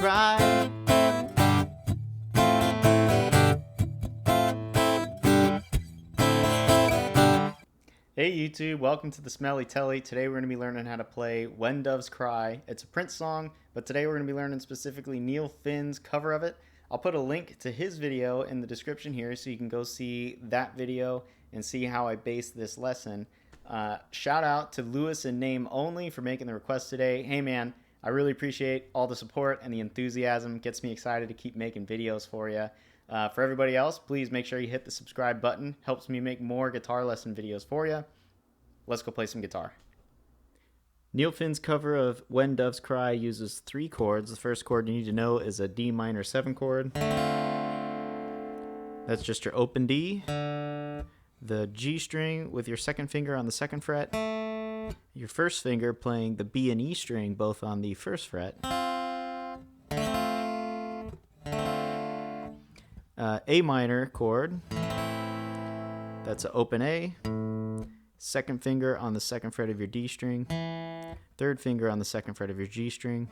cry. Hey YouTube, welcome to the Smelly Telly. Today we're going to be learning how to play When Doves Cry. It's a Prince song, but today we're going to be learning specifically Neil Finn's cover of it. I'll put a link to his video in the description here so you can go see that video and see how I based this lesson. Shout out to Lewis and Name Only for making the request today. Hey man, I really appreciate all the support and the enthusiasm. It gets me excited to keep making videos for you. For everybody else, please make sure you hit the subscribe button. Helps me make more guitar lesson videos for you. Let's go play some guitar. Neil Finn's cover of When Doves Cry uses 3 chords. The first chord you need to know is a D minor 7 chord. That's just your open D. The G string with your second finger on the 2nd fret. Your first finger playing the B and E string both on the 1st fret. A minor chord, that's an open A, 2nd finger on the 2nd fret of your D string, 3rd finger on the 2nd fret of your G string,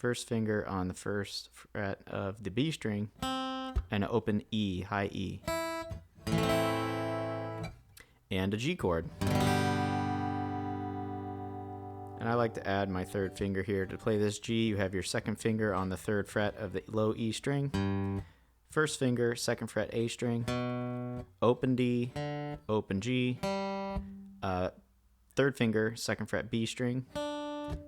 1st finger on the 1st fret of the B string, and an open E, high E, and a G chord. And I like to add my 3rd finger here. To play this G, you have your 2nd finger on the 3rd fret of the low E string, 1st finger, 2nd fret A string, open D, open G, 3rd finger, 2nd fret B string,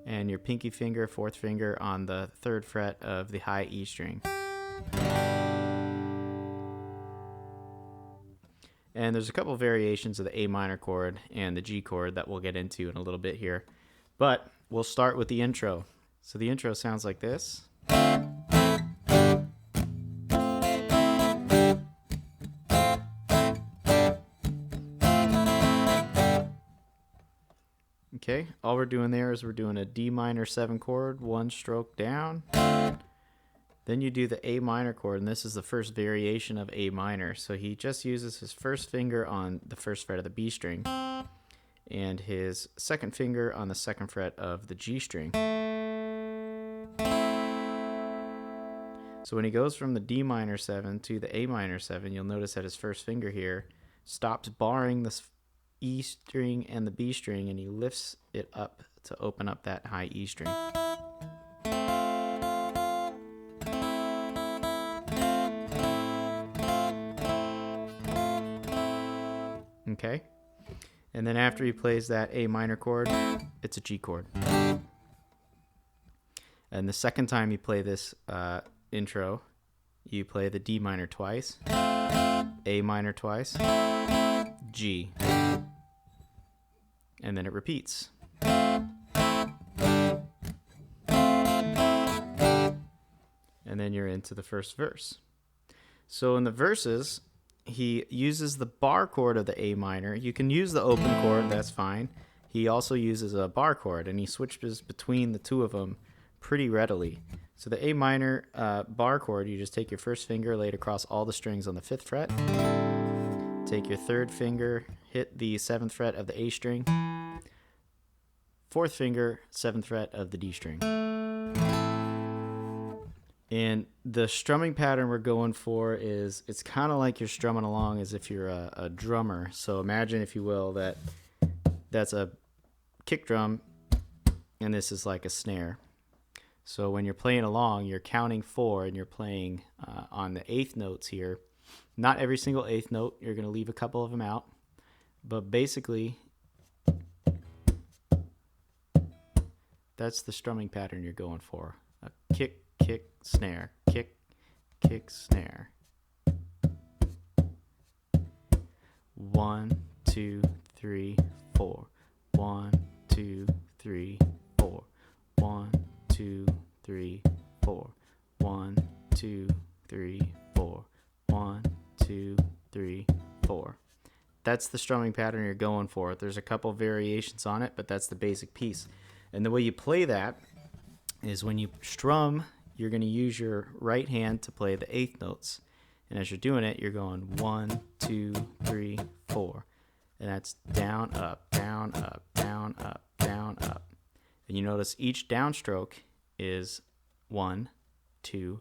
and your pinky finger, 4th finger on the 3rd fret of the high E string. And there's a couple variations of the A minor chord and the G chord that we'll get into in a little bit here. But we'll start with the intro. So the intro sounds like this. Okay, all we're doing there is we're doing a D minor 7 chord, 1 stroke down. Then you do the A minor chord, and this is the first variation of A minor. So he just uses his 1st finger on the 1st fret of the B string and his 2nd finger on the 2nd fret of the G string. So when he goes from the D minor 7 to the A minor 7, you'll notice that his 1st finger here stops barring the E string and the B string, and he lifts it up to open up that high E string. Okay, and then after he plays that A minor chord, it's a G chord. And the second time you play this intro, you play the D minor twice, A minor twice, G, and then it repeats. And then you're into the first verse. So in the verses, he uses the bar chord of the A minor. You can use the open chord, that's fine. He also uses a bar chord, and he switches between the two of them pretty readily. So the A minor bar chord, you just take your 1st finger, lay it across all the strings on the 5th fret. Take your 3rd finger, hit the 7th fret of the A string, 4th finger, 7th fret of the D string. And the strumming pattern we're going for is, it's kind of like you're strumming along as if you're a drummer. So imagine, if you will, that that's a kick drum and this is like a snare. So when you're playing along, you're counting 4 and you're playing on the 8th notes here. Not every single 8th note, you're going to leave a couple of them out. But basically, that's the strumming pattern you're going for. A kick, kick, snare, kick, kick, snare. 1, 2, 3, 4. 1, 2, 3, 4. 1, 2, 3, 4. 1, 2, 3, 4. 1, 2, 3, 4. That's the strumming pattern you're going for. There's a couple variations on it, but that's the basic piece. And the way you play that is when you strum, you're going to use your right hand to play the 8th notes. And as you're doing it, you're going 1, 2, 3, 4. And that's down, up, down, up, down, up, down, up. And you notice each downstroke is 1, 2,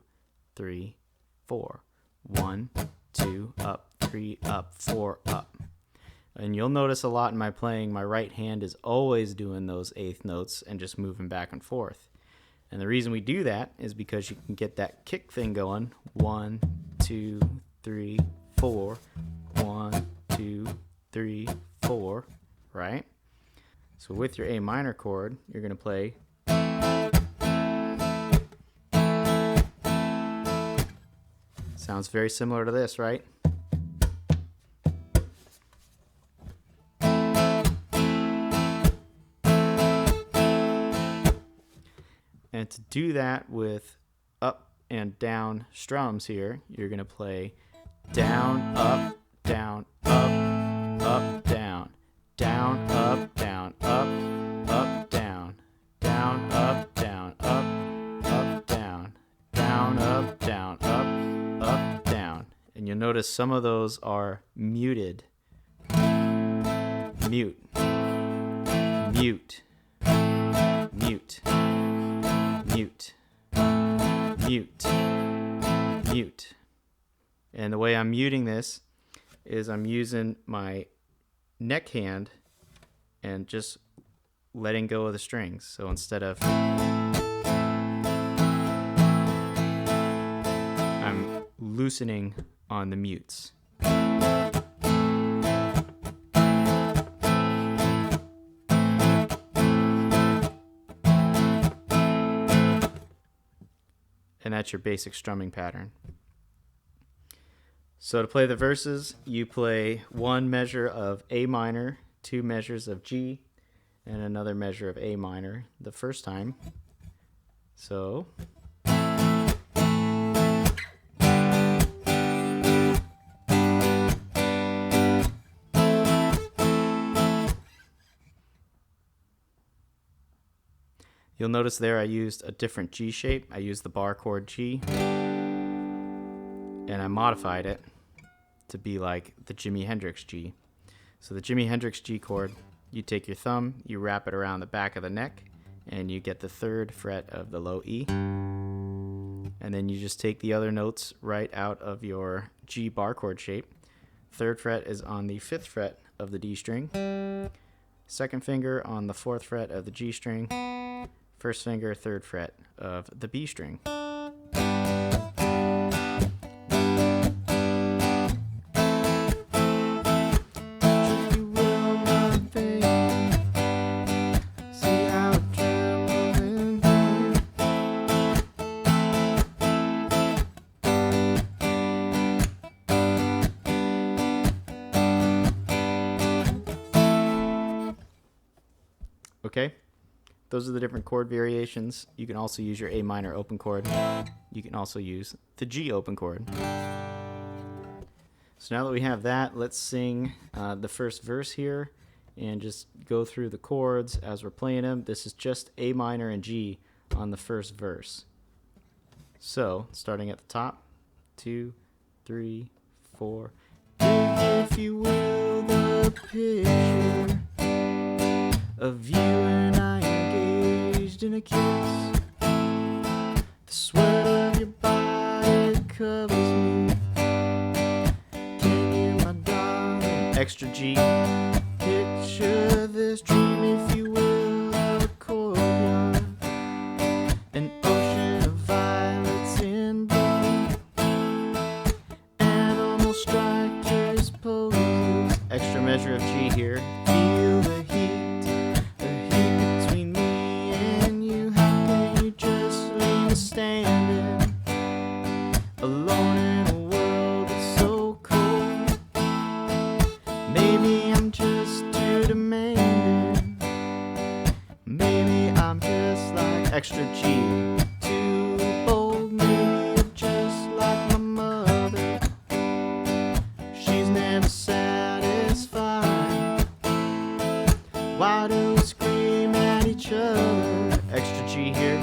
3, 4. 1, 2, up, 3, up, 4, up. And you'll notice a lot in my playing, my right hand is always doing those eighth notes and just moving back and forth. And the reason we do that is because you can get that kick thing going. 1, 2, 3, 4. 1, 2, 3, 4, right? So with your A minor chord, you're going to play. Sounds very similar to this, right? And to do that with up and down strums here, you're going to play down, up, down, up, up, down, down, up, down, up, up, down, down, up, down, up, up, down, down, up, down, up, up, down. And you'll notice some of those are muted. Mute, mute, mute, mute, mute, mute. And the way I'm muting this is I'm using my neck hand and just letting go of the strings. So instead of, I'm loosening on the mutes. And that's your basic strumming pattern. So to play the verses, you play one measure of A minor, 2 measures of G, and another measure of A minor the first time. So you'll notice there I used a different G shape. I used the bar chord G, and I modified it to be like the Jimi Hendrix G. So the Jimi Hendrix G chord, you take your thumb, you wrap it around the back of the neck, and you get the 3rd fret of the low E. And then you just take the other notes right out of your G bar chord shape. 3rd fret is on the 5th fret of the D string. 2nd finger on the 4th fret of the G string. 1st finger, 3rd fret of the B string. Okay, those are the different chord variations. You can also use your A minor open chord. You can also use the G open chord. So now that we have that, let's sing the first verse here and just go through the chords as we're playing them. This is just A minor and G on the first verse. So starting at the top, 2, 3, 4. If you will, the picture of you and I engaged in a kiss. The sweat of your body covers me. Can you, my darling? Extra G. Picture this dream, if you will, a courtyard, an ocean of violets in bloom, animal strikers poses. Extra measure of G here. Feel the heat between me and you. How can you just leave me standing alone in a world that's so cold? Maybe I'm just too demanding. Maybe I'm just like extra G, too bold. Maybe you're just like my mother. She's never satisfied. Why do we scream at each other? Extra G here.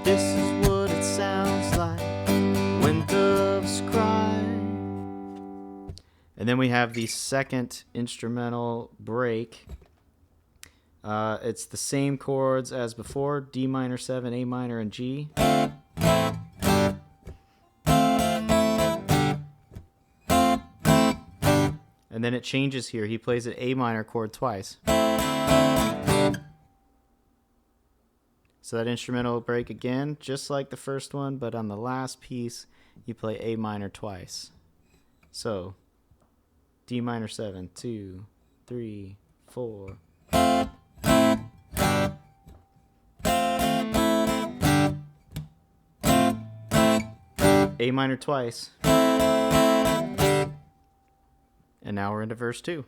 This is what it sounds like when doves cry. And then we have the second instrumental break. It's the same chords as before, D minor 7, A minor, and G. And then it changes here. He plays an A minor chord twice. So that instrumental will break again, just like the first one, but on the last piece, you play A minor twice. So, D minor 7, 2, 3, 4. A minor twice. And now we're into verse 2.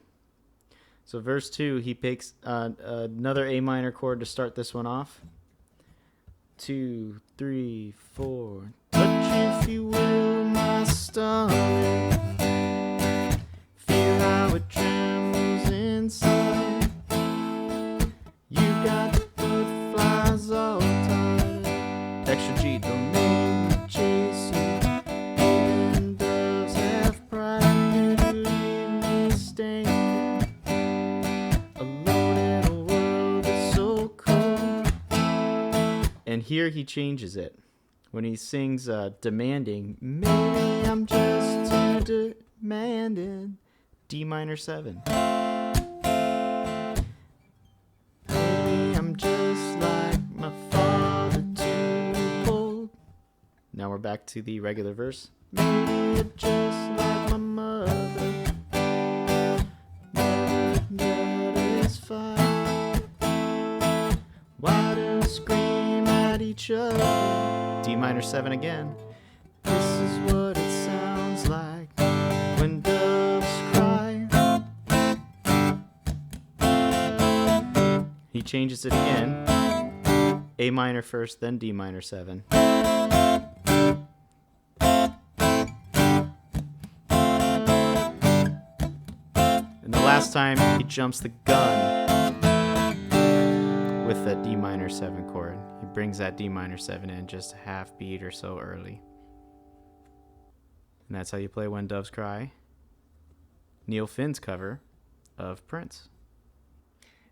So verse 2, he picks another A minor chord to start this one off. 2, 3, 4. Touch, if you will, my stomach. Feel how it trembles inside. You got the butterflies all tied. Extra G, don't make me chase you. Even doves have pride to leave me standing alone in a world that's so cold. And here he changes it. When he sings demanding, maybe I'm just too demanding, D minor 7. Maybe I'm just like my father, too bold. Now we're back to the regular verse. Maybe you're just like my mother, never satisfied. Why do we scream at each other? D minor 7 again. This is what it sounds like when doves cry. He changes it again. A minor first, then D minor 7. And the last time he jumps the gun with that D minor 7 chord. He brings that D minor 7 in just a half beat or so early. And that's how you play When Doves Cry, Neil Finn's cover of Prince.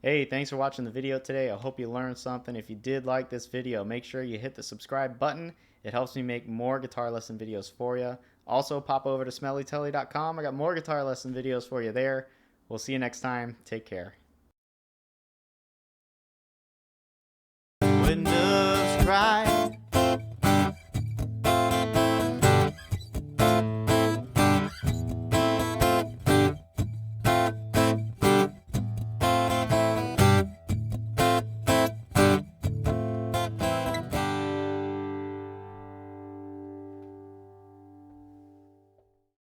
Hey, thanks for watching the video today. I hope you learned something. If you did like this video, make sure you hit the subscribe button. It helps me make more guitar lesson videos for you. Also, pop over to smellytelly.com. I got more guitar lesson videos for you there. We'll see you next time. Take care. When doves cry.